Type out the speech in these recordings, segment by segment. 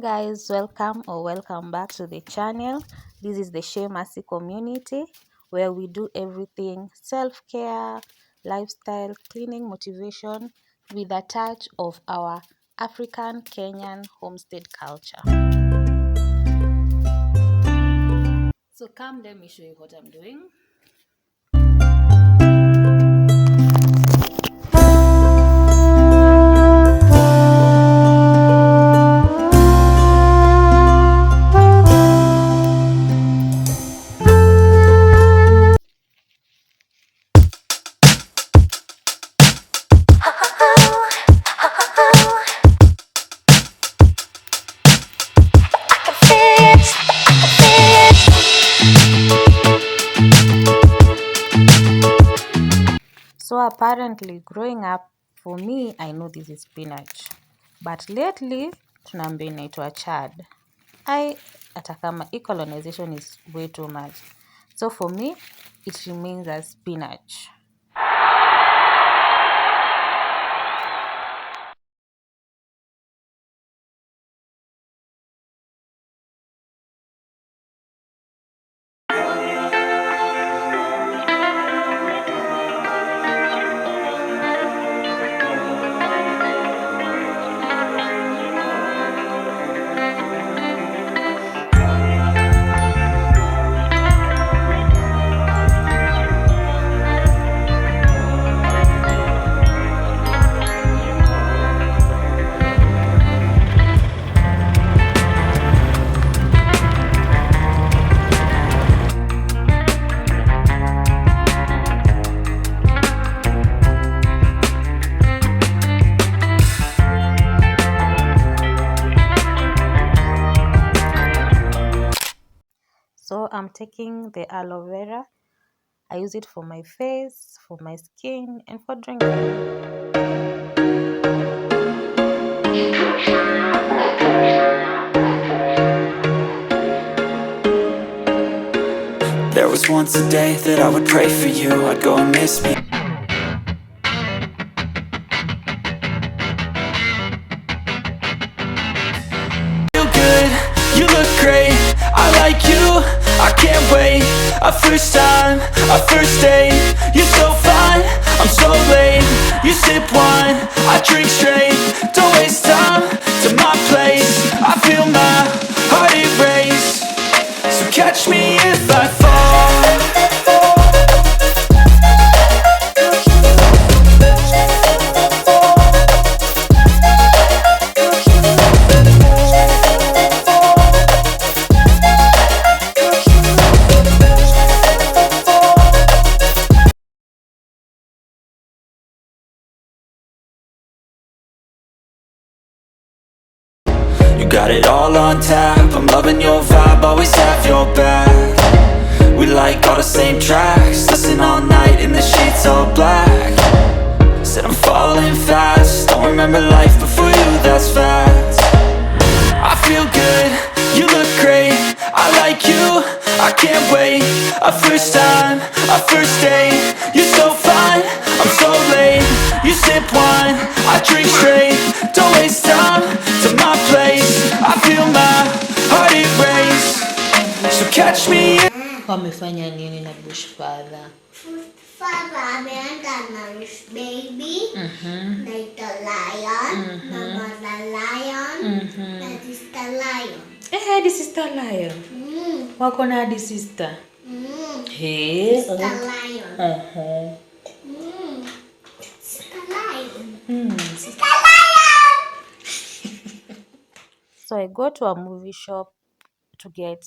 Guys, welcome back to the channel. This is the Shea Mercy community where we do everything self-care, lifestyle, cleaning, motivation with a touch of our African Kenyan homestead culture. So come, let me show you what I'm doing. So apparently growing up for me, I know this is spinach, but lately tunaambiwa inaitwa chard. Hata kama colonization is way too much, so for me it remains as spinach. So I'm taking the aloe vera. I use it for my face, for my skin, and for drinking. There was once a day that I would pray for you. I'd go and miss me. Feel good, you look great, I like you, I can't wait. A first time, a first date, you're so fine, I'm so late. You sip wine, I drink straight, don't waste time to my place. I feel my heart erase, so catch me if I fall. Got it all on tap, I'm loving your vibe, always have your back. We like all the same tracks, listen all night in the sheets all black. Said I'm falling fast, don't remember life before you, that's fact. I feel good, you look great, I like you, I can't wait. A first time, a first date, you're so fine, I'm so late. You sip wine, I drink straight, don't waste time to my place. I feel my heart erase, so catch me. Wamefanya nini na bush father? Father ameenda na baby, naita lion, na mother lion, na sister lion. Hadi sister lion. Wako na hadi sister. Hey, sister lion. Sister lion. Sister lion. So I go to a movie shop to get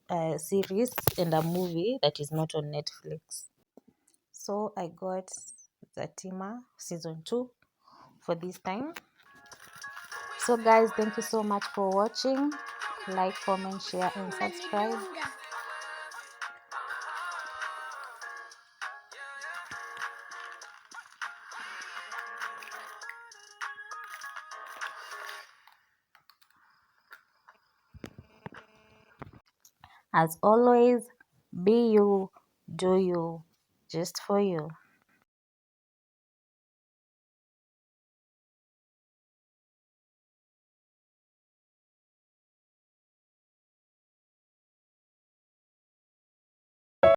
a series and a movie that is not on Netflix. So I got Zatima season 2 for this time. So guys, thank you so much for watching. Like, comment, share and subscribe. As always, be you, do you, just for you.